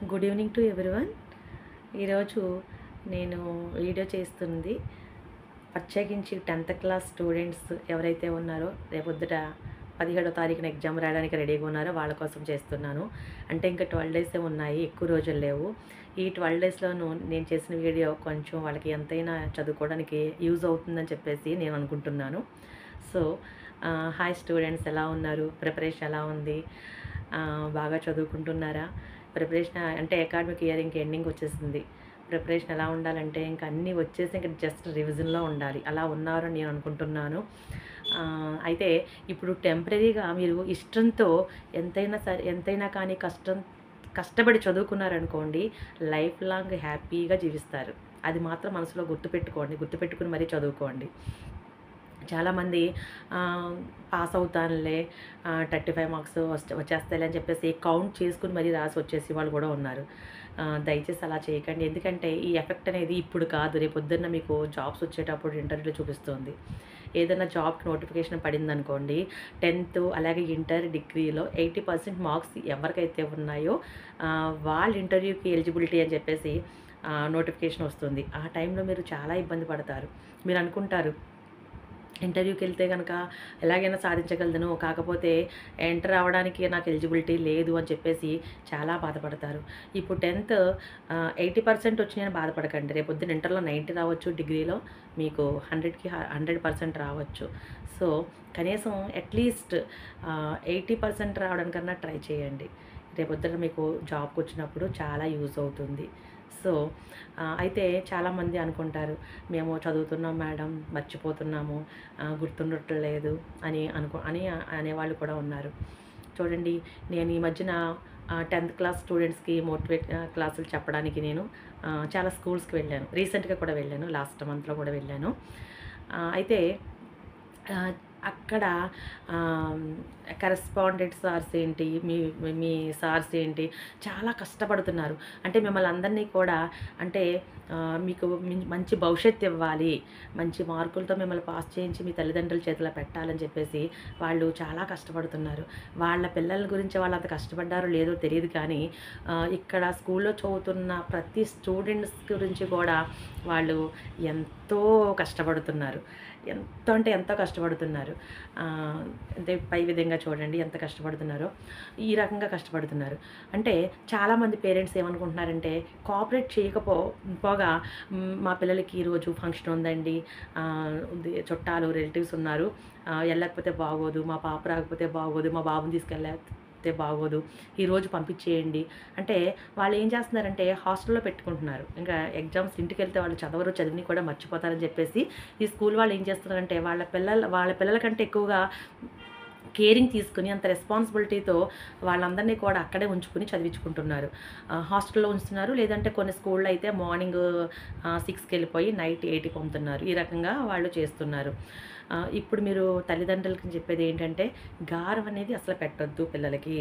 Good evening to everyone. ఈరోజు నేను video చేస్తుంది ప్రత్యేకించి 10th క్లాస్ స్టూడెంట్స్ ఎవరైతే ఉన్నారో రేపొద్దుట 17వ తారీఖున ఎగ్జామ్ రాయడానికి రెడీగా ఉన్నారో వాళ్ళ కోసం చేస్తున్నాను. అంటే ఇంకా 12 డేసే ఉన్నాయి, ఎక్కువ రోజులు లేవు. ఈ 12 డేస్లోనూ నేను చేసిన వీడియో కొంచెం వాళ్ళకి ఎంతైనా చదువుకోవడానికి యూజ్ అవుతుందని చెప్పేసి నేను అనుకుంటున్నాను. సో హాయ్ స్టూడెంట్స్, ఎలా ఉన్నారు? ప్రిపరేషన్ ఎలా ఉంది? బాగా చదువుకుంటున్నారా? ప్రిపరేషన్ అంటే అకాడమిక్ ఇయర్ ఇంక ఎండింగ్ వచ్చేసింది. ప్రిపరేషన్ ఎలా ఉండాలంటే ఇంక అన్నీ వచ్చేసి ఇంక జస్ట్ రివిజన్లో ఉండాలి. అలా ఉన్నారని నేను అనుకుంటున్నాను. అయితే ఇప్పుడు టెంపరరీగా మీరు ఇష్టంతో ఎంతైనా కానీ కష్టపడి చదువుకున్నారనుకోండి, లైఫ్ లాంగ్ హ్యాపీగా జీవిస్తారు. అది మాత్రం మనసులో గుర్తుపెట్టుకుని మరీ చదువుకోండి. చాలామంది పాస్ అవుతానులే, 35 మార్క్స్ వచ్చేస్తాయిలే అని చెప్పేసి కౌంట్ చేసుకుని మరీ రాసి వచ్చేసి వాళ్ళు కూడా ఉన్నారు. దయచేసి అలా చేయకండి. ఎందుకంటే ఈ ఎఫెక్ట్ అనేది ఇప్పుడు కాదు, రేపొద్దున్న మీకు జాబ్స్ వచ్చేటప్పుడు ఇంటర్వ్యూలో చూపిస్తుంది. ఏదైనా జాబ్కి నోటిఫికేషన్ పడిందనుకోండి, 10th అలాగే ఇంటర్, డిగ్రీలో 80% మార్క్స్ ఎవరికైతే ఉన్నాయో వాళ్ళ ఇంటర్వ్యూకి ఎలిజిబిలిటీ అని చెప్పేసి నోటిఫికేషన్ వస్తుంది. ఆ టైంలో మీరు చాలా ఇబ్బంది పడతారు. మీరు అనుకుంటారు ఇంటర్వ్యూకి వెళ్తే కనుక ఎలాగైనా సాధించగలను, కాకపోతే ఎంటర్ అవ్వడానికి నాకు ఎలిజిబిలిటీ లేదు అని చెప్పేసి చాలా బాధపడతారు. ఇప్పుడు 10th 80% వచ్చినాయని బాధపడకండి. రేపొద్దున ఇంటర్లో 90 రావచ్చు, డిగ్రీలో మీకు 100కి 100% రావచ్చు. సో కనీసం అట్లీస్ట్ 80% రావడానికన్నా ట్రై చేయండి. రేపొద్దున మీకు జాబ్కి వచ్చినప్పుడు చాలా యూజ్ అవుతుంది. సో అయితే చాలామంది అనుకుంటారు, మేము చదువుతున్నాం మేడం, మర్చిపోతున్నాము, గుర్తుండట్లేదు అని అనేవాళ్ళు కూడా ఉన్నారు. చూడండి, నేను ఈ మధ్యన 10th క్లాస్ స్టూడెంట్స్కి మోటివేట్ క్లాసులు చెప్పడానికి నేను చాలా స్కూల్స్కి వెళ్ళాను. రీసెంట్గా కూడా వెళ్ళాను, లాస్ట్ మంత్లో కూడా వెళ్ళాను. అయితే అక్కడ కరెస్పాండెంట్ సార్స్ ఏంటి, మీ సార్స్ ఏంటి, చాలా కష్టపడుతున్నారు. అంటే మిమ్మల్ని అందరినీ కూడా అంటే మీకు మంచి భవిష్యత్తు ఇవ్వాలి, మంచి మార్కులతో మిమ్మల్ని పాస్ చేయించి మీ తల్లిదండ్రుల చేతిలో పెట్టాలని చెప్పేసి వాళ్ళు చాలా కష్టపడుతున్నారు. వాళ్ళ పిల్లల గురించి వాళ్ళు అంత కష్టపడ్డారో లేదో తెలియదు, కానీ ఇక్కడ స్కూల్లో చదువుతున్న ప్రతి స్టూడెంట్స్ గురించి కూడా వాళ్ళు ఎంతో కష్టపడుతున్నారు. ఎంతో కష్టపడుతున్నారు. అంటే పై విధంగా చూడండి ఎంత కష్టపడుతున్నారో. ఈ రకంగా కష్టపడుతున్నారు. అంటే చాలామంది పేరెంట్స్ ఏమనుకుంటున్నారంటే, కోఆపరేట్ పోగా మా పిల్లలకి ఈరోజు ఫంక్షన్ ఉందండి, చుట్టాలు రిలేటివ్స్ ఉన్నారు, వెళ్ళకపోతే బాగోదు, మా పాప రాకపోతే బాగోదు, మా బాబుని బాగోదు, ఈరోజు పంపించేయండి అంటే వాళ్ళు ఏం చేస్తున్నారంటే హాస్టల్లో పెట్టుకుంటున్నారు. ఇంకా ఎగ్జామ్స్ ఇంటికి వెళ్తే వాళ్ళు చదివిని కూడా మర్చిపోతారని చెప్పేసి ఈ స్కూల్ వాళ్ళు ఏం చేస్తున్నారంటే వాళ్ళ పిల్లల కంటే ఎక్కువగా కేరింగ్ తీసుకుని అంత రెస్పాన్సిబిలిటీతో వాళ్ళందరినీ కూడా అక్కడే ఉంచుకుని చదివించుకుంటున్నారు. హాస్టల్లో ఉంచుతున్నారు, లేదంటే కొన్ని స్కూల్లో అయితే మార్నింగ్ 6కి వెళ్ళిపోయి నైట్ 8కి పంపుతున్నారు. ఈ రకంగా వాళ్ళు చేస్తున్నారు. ఇప్పుడు మీరు తల్లిదండ్రులకి చెప్పేది ఏంటంటే, గారం అనేది అసలు పెట్టొద్దు పిల్లలకి.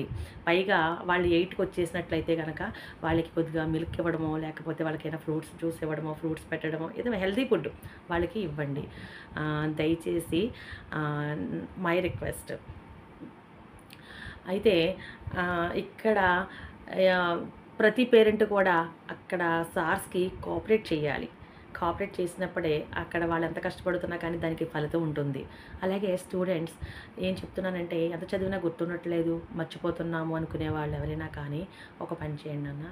పైగా వాళ్ళు 8కి వచ్చేసినట్లయితే కనుక వాళ్ళకి కొద్దిగా మిల్క్ ఇవ్వడమో, లేకపోతే వాళ్ళకైనా ఫ్రూట్స్ జ్యూస్ ఇవ్వడమో, ఫ్రూట్స్ పెట్టడమో, ఏదో హెల్తీ ఫుడ్ వాళ్ళకి ఇవ్వండి. దయచేసి మై రిక్వెస్ట్. అయితే ఇక్కడ ప్రతి పేరెంట్ కూడా అక్కడ సార్స్కి కోఆపరేట్ చేయాలి. కోఆపరేట్ చేసినప్పుడే అక్కడ వాళ్ళు ఎంత కష్టపడుతున్నా కానీ దానికి ఫలితం ఉంటుంది. అలాగే స్టూడెంట్స్ ఏం చెప్తున్నానంటే, ఎంత చదివినా గుర్తుండట్లేదు, మర్చిపోతున్నాము అనుకునే వాళ్ళు ఎవరైనా కానీ ఒక పని చేయండి అన్న.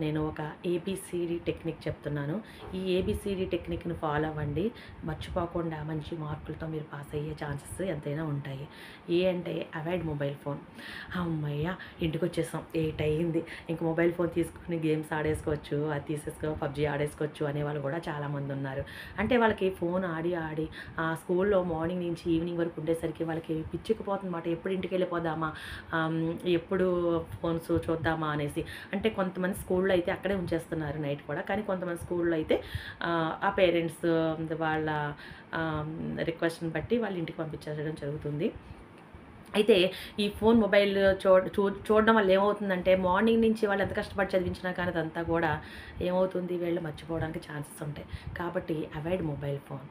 నేను ఒక ఏబిసిడి టెక్నిక్ చెప్తున్నాను. ఈ ఏబిసిడి టెక్నిక్ని ఫాలో అవ్వండి. మర్చిపోకుండా మంచి మార్కులతో మీరు పాస్ అయ్యే ఛాన్సెస్ ఎంతైనా ఉంటాయి. అంటే అవాయిడ్ మొబైల్ ఫోన్. అమ్మయ్య, ఇంటికి వచ్చేసాం, 8 అయ్యింది, ఇంక మొబైల్ ఫోన్ తీసుకుని గేమ్స్ ఆడేసుకోవచ్చు, అది తీసేసుకో పబ్జీ ఆడేసుకోవచ్చు అనేవాళ్ళు కూడా చాలామంది ఉన్నారు. అంటే వాళ్ళకి ఫోన్ ఆడి స్కూల్లో మార్నింగ్ నుంచి ఈవినింగ్ వరకు ఉండేసరికి వాళ్ళకి పిచ్చుకుపోతుందన్నమాట. ఎప్పుడు ఇంటికి వెళ్ళిపోదామా, ఎప్పుడు ఫోన్స్ చూద్దామా అనేసి. అంటే కొంతమంది స్కూల్లో అయితే అక్కడే ఉంచేస్తున్నారు నైట్ కూడా, కానీ కొంతమంది స్కూల్లో అయితే ఆ పేరెంట్స్ వాళ్ళ రిక్వెస్ట్ని బట్టి వాళ్ళ ఇంటికి పంపించడం జరుగుతుంది. అయితే ఈ మొబైల్ చూడడం వల్ల ఏమవుతుందంటే, మార్నింగ్ నుంచి వాళ్ళు ఎంత కష్టపడి చదివించినా కానీ అదంతా కూడా ఏమవుతుంది, వీళ్ళు మర్చిపోవడానికి ఛాన్సెస్ ఉంటాయి. కాబట్టి avoid mobile phone.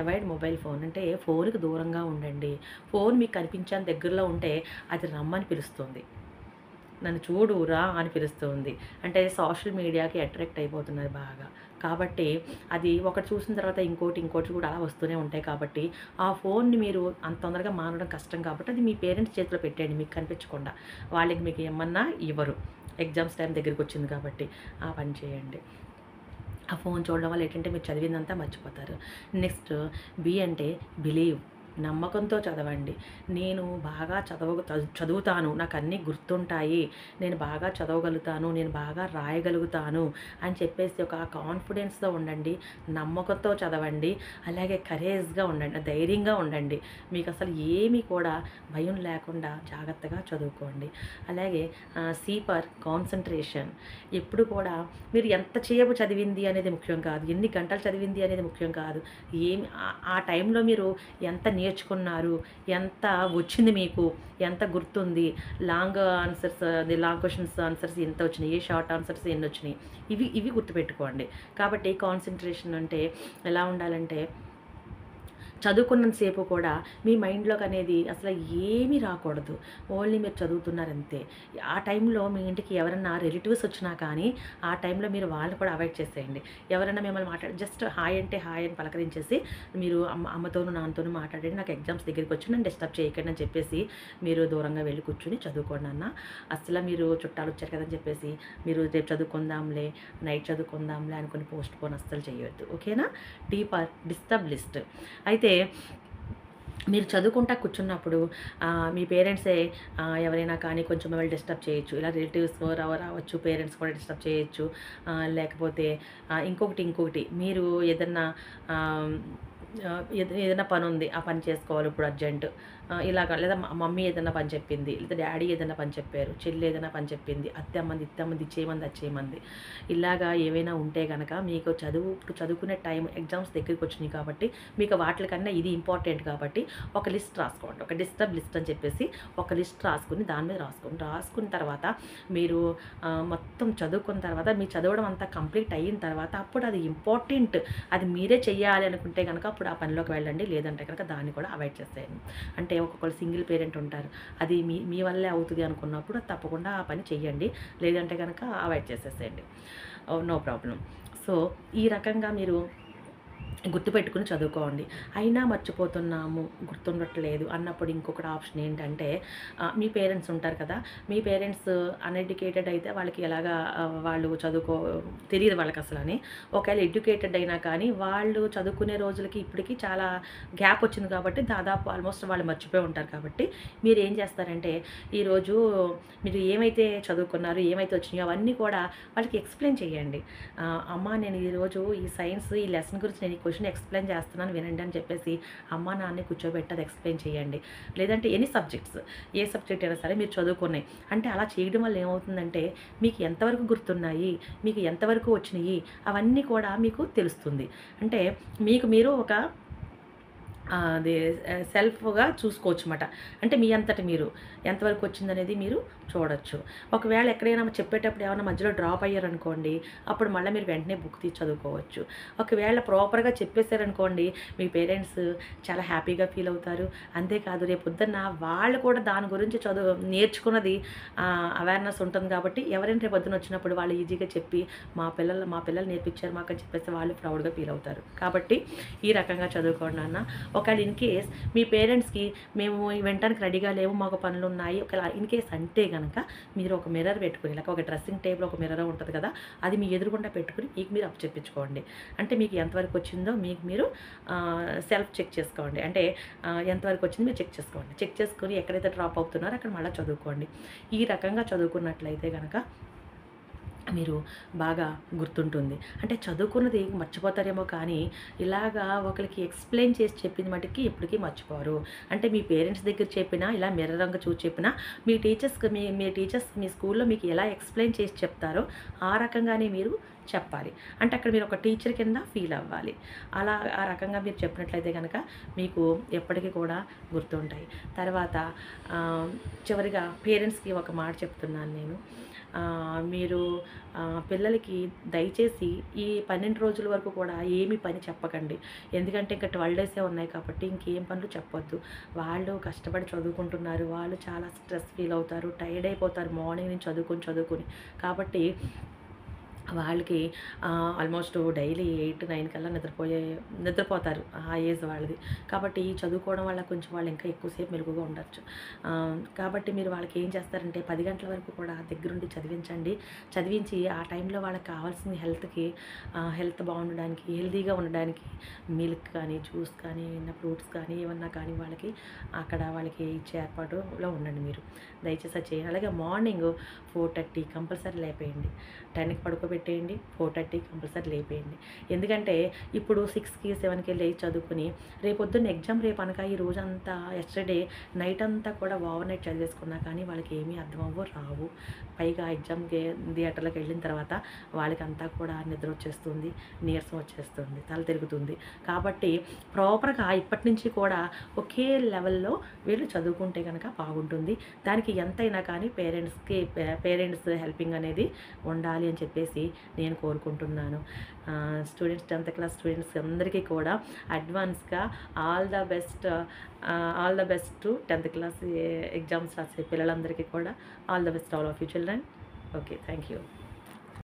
Avoid mobile phone అంటే ఫోన్కి దూరంగా ఉండండి. ఫోన్ మీకు కనిపించని దగ్గరలో ఉంటే అది రమ్మని పిలుస్తుంది. నన్ను చూడు రా అని పిలుస్తుంది. అంటే సోషల్ మీడియాకి అట్రాక్ట్ అయిపోతున్నారు బాగా. కాబట్టి అది ఒకటి చూసిన తర్వాత ఇంకోటి, ఇంకోటి కూడా అలా వస్తూనే ఉంటాయి కాబట్టి, ఆ ఫోన్‌ని మీరు అంత తొందరగా మానడం కష్టం కాబట్టి, అది మీ పేరెంట్స్ చేతిలో పెట్టేయండి మీకు కనిపించకుండా. వాళ్ళకి మీకు ఇమ్మన్నా ఇవ్వరు. ఎగ్జామ్స్ టైం దగ్గరికొచ్చింది కాబట్టి, ఆ పని చేయండి. ఆ ఫోన్ చూడడం వల్ల ఏంటంటే మీరు చదివిందంతా మర్చిపోతారు. నెక్స్ట్ బి అంటే బిలీవ్. నమ్మకంతో చదవండి. నేను బాగా చదువుతాను. నాకన్నీ గుర్తుంటాయి. నేను బాగా చదవగలుగుతాను. నేను బాగా రాయగలుగుతాను అని చెప్పేసి ఒక కాన్ఫిడెన్స్‌తో ఉండండి. నమ్మకంతో చదవండి. అలాగే కరేజ్‌గా ఉండండి. ధైర్యంగా ఉండండి. మీకసలు ఏమీ కూడా భయం లేకుండా జాగ్రత్తగా చదువుకోండి. అలాగే సి ఫర్ కాన్సంట్రేషన్. ఎప్పుడు కూడా మీరు ఎంతసేపు చదివింది అనేది ముఖ్యం కాదు. ఎన్ని గంటలు చదివింది అనేది ముఖ్యం కాదు. ఆ టైంలో మీరు ఎంత నేర్చుకున్నారు, ఎంత వచ్చింది మీకు, ఎంత గుర్తుంది, long answers long questions answers ఎంత వచ్చినాయి, షార్ట్ ఆన్సర్స్ ఎన్ని వచ్చినాయి, ఇవి గుర్తుపెట్టుకోండి. కాబట్టి కాన్సంట్రేషన్ అంటే ఎలా ఉండాలంటే చదువుకున్నంత సేపు కూడా మీ మైండ్‌లోకి అనేది అసలు ఏమీ రాకూడదు. ఓన్లీ మీరు చదువుతున్నారంతే. ఆ టైంలో మీ ఇంటికి ఎవరన్నా రిలేటివ్స్ వచ్చినా కానీ, ఆ టైంలో మీరు వాళ్ళని కూడా అవాయిడ్ చేసేయండి. ఎవరైనా మిమ్మల్ని జస్ట్ హాయ్ అంటే హాయ్ అని పలకరించేసి, మీరు అమ్మతోనూ, నాన్నతోనూ మాట్లాడండి. నాకు ఎగ్జామ్స్ దగ్గరికొచ్చి నన్ను డిస్టర్బ్ చేయకండి అని చెప్పేసి, మీరు దూరంగా వెళ్లి కూర్చొని చదువుకోండి నాన్న. అస్సల మీరు చుట్టాలొచ్చారు కదని చెప్పేసి, మీరు రేపు చదువుకుందాంలే, నైట్ చదువుకుందాంలే అనుకుని పోస్ట్‌పోన్ అస్సలు చేయొద్దు. ఓకేనా? D for disturb list. అయితే మీరు చదువుకుంటా కూర్చున్నప్పుడు మీ పేరెంట్సే ఎవరైనా కానీ కొంచెం మిమ్మల్ని డిస్టర్బ్ చేయొచ్చు. ఇలా రిలేటివ్స్ రావచ్చు, పేరెంట్స్ కూడా డిస్టర్బ్ చేయొచ్చు. లేకపోతే ఇంకొకటి మీరు ఏదన్నా ఆహ్, ఏదైనా పనుంది. ఆ పని చేసుకోవాలి ఇప్పుడు అర్జెంట్. ఇలాగ లేదా మమ్మీ ఏదైనా పని చెప్పింది. లేదా డ్యాడీ ఏదైనా పని చెప్పారు. చెల్లి ఏదైనా పని చెప్పింది. అత్తమ్మంది, ఇత్తమ్మంది, ఇచ్చేయమంది, అచ్చేయమంది. ఇలాగా ఏవైనా ఉంటే గనక మీకు ఇప్పుడు చదువుకునే టైం ఎగ్జామ్స్ దగ్గరికొచ్చినాయి కాబట్టి, మీకు వాటిలకన్నా ఇది ఇంపార్టెంట్ కాబట్టి ఒక లిస్ట్ రాసుకోండి. ఒక డిస్టర్బ్ లిస్ట్ అని చెప్పేసి ఒక లిస్ట్ రాసుకొని దాని మీద రాసుకోండి. రాసుకున్న తర్వాత మీరు మొత్తం చదువుకున్న తర్వాత మీ చదవడం అంతా కంప్లీట్ అయిన తర్వాత అప్పుడు అది ఇంపార్టెంట్. అది మీరే చెయ్యాలి అనుకుంటే గనక అప్పుడు ఆ పనిలోకి వెళ్ళండి. లేదంటే కనుక దాన్ని కూడా అవాయిడ్ చేసేయండి. అంటే ఒక్కొక్కళ్ళు సింగిల్ పేరెంట్ ఉంటారు. అది మీ వల్లే అవుతుంది అనుకున్నప్పుడు తప్పకుండా ఆ పని చెయ్యండి. లేదంటే గనక అవాయిడ్ చేసేసేయండి. No problem. సో, ఈ రకంగా మీరు గుర్తుపెట్టుకుని చదువుకోండి. అయినా మర్చిపోతున్నాము, గుర్తుండట్లేదు అన్నప్పుడు ఇంకొకటి ఆప్షన్ ఏంటంటే మీ పేరెంట్స్ ఉంటారు కదా! మీ పేరెంట్స్ అన్‌ఎడ్యుకేటెడ్ అయితే వాళ్ళకి ఎలాగా వాళ్ళు తెలీదు వాళ్ళకసలని. ఒకవేళ ఎడ్యుకేటెడ్ అయినా కానీ వాళ్ళు చదువుకునే రోజులకి ఇప్పటికి చాలా గ్యాప్ వచ్చింది కాబట్టి దాదాపు ఆల్మోస్ట్ వాళ్ళు మర్చిపోయి ఉంటారు కాబట్టి మీరేం చేస్తారంటే ఈరోజు మీరు ఏమైతే చదువుకున్నారో, ఏమైతే వచ్చినాయో అవన్నీ కూడా వాళ్ళకి ఎక్స్‌ప్లెయిన్ చేయండి. అమ్మ నేను ఈరోజు ఈ సైన్స్ ఈ లెసన్ గురించి నేను ఈ క్వెషన్ ఎక్స్‌ప్లెయిన్ చేస్తున్నాను వినండి అని చెప్పేసి అమ్మ, నాన్నని కూర్చోబెట్టి అది ఎక్స్‌ప్లెయిన్ చేయండి. లేదంటే ఎనీ సబ్జెక్ట్స్ ఏ సబ్జెక్ట్ అయినా సరే మీరు చదువుకున్నాయి. అంటే అలా చేయడం వల్ల ఏమవుతుందంటే మీకు ఎంతవరకు గుర్తున్నాయి, మీకు ఎంతవరకు వచ్చినాయి అవన్నీ కూడా మీకు తెలుస్తుంది. అంటే మీకు మీరు ఒక అది సెల్ఫ్‌గా చూసుకోవచ్చుమాట. అంటే మీ అంతట మీరు ఎంతవరకు వచ్చిందనేది మీరు చూడొచ్చు. ఒకవేళ ఎక్కడైనా చెప్పేటప్పుడు ఏమన్నా మధ్యలో డ్రాప్ అయ్యారనుకోండి, అప్పుడు మళ్ళీ మీరు వెంటనే బుక్ తీసి చదువుకోవచ్చు. ఒకవేళ ప్రాపర్‌గా చెప్పేసారనుకోండి, మీ పేరెంట్స్ చాలా హ్యాపీగా ఫీల్ అవుతారు. అంతేకాదు రేపొద్దున్న వాళ్ళు కూడా దాని గురించి నేర్చుకున్నది అవేర్‌నెస్ ఉంటుంది కాబట్టి ఎవరైనా రేపొద్దున వచ్చినప్పుడు వాళ్ళు ఈజీగా చెప్పి మా పిల్లలు నేర్పించారు మాకు అని చెప్పేసి వాళ్ళు ప్రౌడ్‌గా ఫీల్ అవుతారు. కాబట్టి ఈ రకంగా చదువుకోండి నాన్న. ఒకవేళ ఇన్‌కేస్ మీ పేరెంట్స్‌కి మేము వినటానికి రెడీగా లేవు, మాకు పనులున్నాయి. ఒకవేళ ఇన్‌కేస్ అంటే గనక మీరు ఒక మిర్రర్ పెట్టుకొని, లేక ఒక డ్రెస్సింగ్ టేబుల్ ఒక మిర్రర్ ఉంటది కదా! అది మీ ఎదురుగుండా పెట్టుకొని మీకు మీరు అప్పచెప్పించుకోండి. అంటే మీకు ఎంతవరకు వచ్చిందో మీకు మీరు సెల్ఫ్ చెక్ చేసుకోండి. అంటే ఎంతవరకు వచ్చిందో మీరు చెక్ చేసుకోండి. చెక్ చేసుకొని ఎక్కడైతే డ్రాప్ అవుతున్నారో అక్కడ మళ్ళీ చదువుకోండి. ఈ రకంగా చదువుకున్నట్లయితే గనక మీరు బాగా గుర్తుంటుంది. అంటే చదువుకున్నది మర్చిపోతారేమో కానీ, ఇలాగా ఒకళ్ళకి ఎక్స్‌ప్లెయిన్ చేసి చెప్పిన మటికి ఎప్పటికీ మర్చిపోరు. అంటే మీ పేరెంట్స్ దగ్గర చెప్పినా, ఇలా మిర్రర్‌గా చూసి చెప్పినా, మీ టీచర్స్ మీ స్కూల్‌లో మీకు ఎలా ఎక్స్‌ప్లెయిన్ చేసి చెప్తారో, ఆ రకంగానే మీరు చెప్పాలి. అంటే అక్కడ మీరు ఒక టీచర్ కింద ఫీల్ అవ్వాలి. అలా ఆ రకంగా మీరు చెప్పినట్లయితే గనక మీకు ఎప్పటికీ కూడా గుర్తుంటాయి. తర్వాత ఆహ్, చివరిగా పేరెంట్స్‌కి ఒక మాట చెప్తున్నాను నేను. మీరు పిల్లలకి దయచేసి ఈ 12 రోజుల వరకు కూడా ఏమి పని చెప్పకండి. ఎందుకంటే ఇంక 12 డేసే ఉన్నాయి కాబట్టి ఇంకేం పనులు చెప్పొద్దు. వాళ్ళు కష్టపడి చదువుకుంటున్నారు. వాళ్ళు చాలా స్ట్రెస్ ఫీల్ అవుతారు. టైర్డ్ అయిపోతారు మార్నింగ్ నుంచి చదువుకొని. కాబట్టి వాళ్ళకి ఆల్మోస్ట్ డైలీ 8-9 కల్లా నిద్రపోతారు ఆ ఏజ్ వాళ్ళది. కాబట్టి చదువుకోవడం వల్ల కొంచెం వాళ్ళు ఇంకా ఎక్కువసేపు మెలుకువగా ఉండొచ్చు. కాబట్టి మీరు వాళ్ళకి ఏం చేస్తారంటే 10 గంటల వరకు కూడా దగ్గరుండి చదివించండి. చదివించి ఆ టైంలో వాళ్ళకి కావాల్సిన హెల్త్ బాగుండడానికి, హెల్తీగా ఉండడానికి మిల్క్ కానీ, జ్యూస్ కానీ, ఏమన్నా ఫ్రూట్స్ కానీ, ఏమన్నా కానీ వాళ్ళకి ఇచ్చే ఏర్పాటులో ఉండండి మీరు. దయచేసి అది చేయండి. అలాగే మార్నింగ్ 4:30 కంపల్సరీ లేపేయండి. 10కి పడుకోబెట్టేయండి. 4:30 కంపల్సరీ లేపేయండి. ఎందుకంటే ఇప్పుడు 6కి, 7కి లేచి చదువుకొని రేపొద్దున్న ఎగ్జామ్ రేపనక ఈ రోజంతా యెస్టర్‌డే నైట్ అంతా కూడా ఓవర్ నైట్ చదివేసుకున్నా కానీ వాళ్ళకి ఏమీ అర్థమవ్వవు, రావు. పైగా ఎగ్జామ్‌కి థియేటర్‌లోకి వెళ్ళిన తర్వాత వాళ్ళకంతా కూడా నిద్ర వచ్చేస్తుంది, నీరసం వచ్చేస్తుంది, తల తిరుగుతుంది. కాబట్టి ప్రాపర్‌గా ఇప్పటి నుంచి కూడా ఒకే లెవెల్‌లో వీళ్ళు చదువుకుంటే గనక బాగుంటుంది. దానికి ఎంతైనా కానీ పేరెంట్స్ హెల్పింగ్ అనేది ఉండాలి అని చెప్పేసి నేను కోరుకుంటున్నాను. స్టూడెంట్స్ 10th క్లాస్ స్టూడెంట్స్ అందరికీ కూడా అడ్వాన్స్‌గా all the best to 10th class exams రాసే పిల్లలందరికీ కూడా all the best all of you children. Okay. Thank you.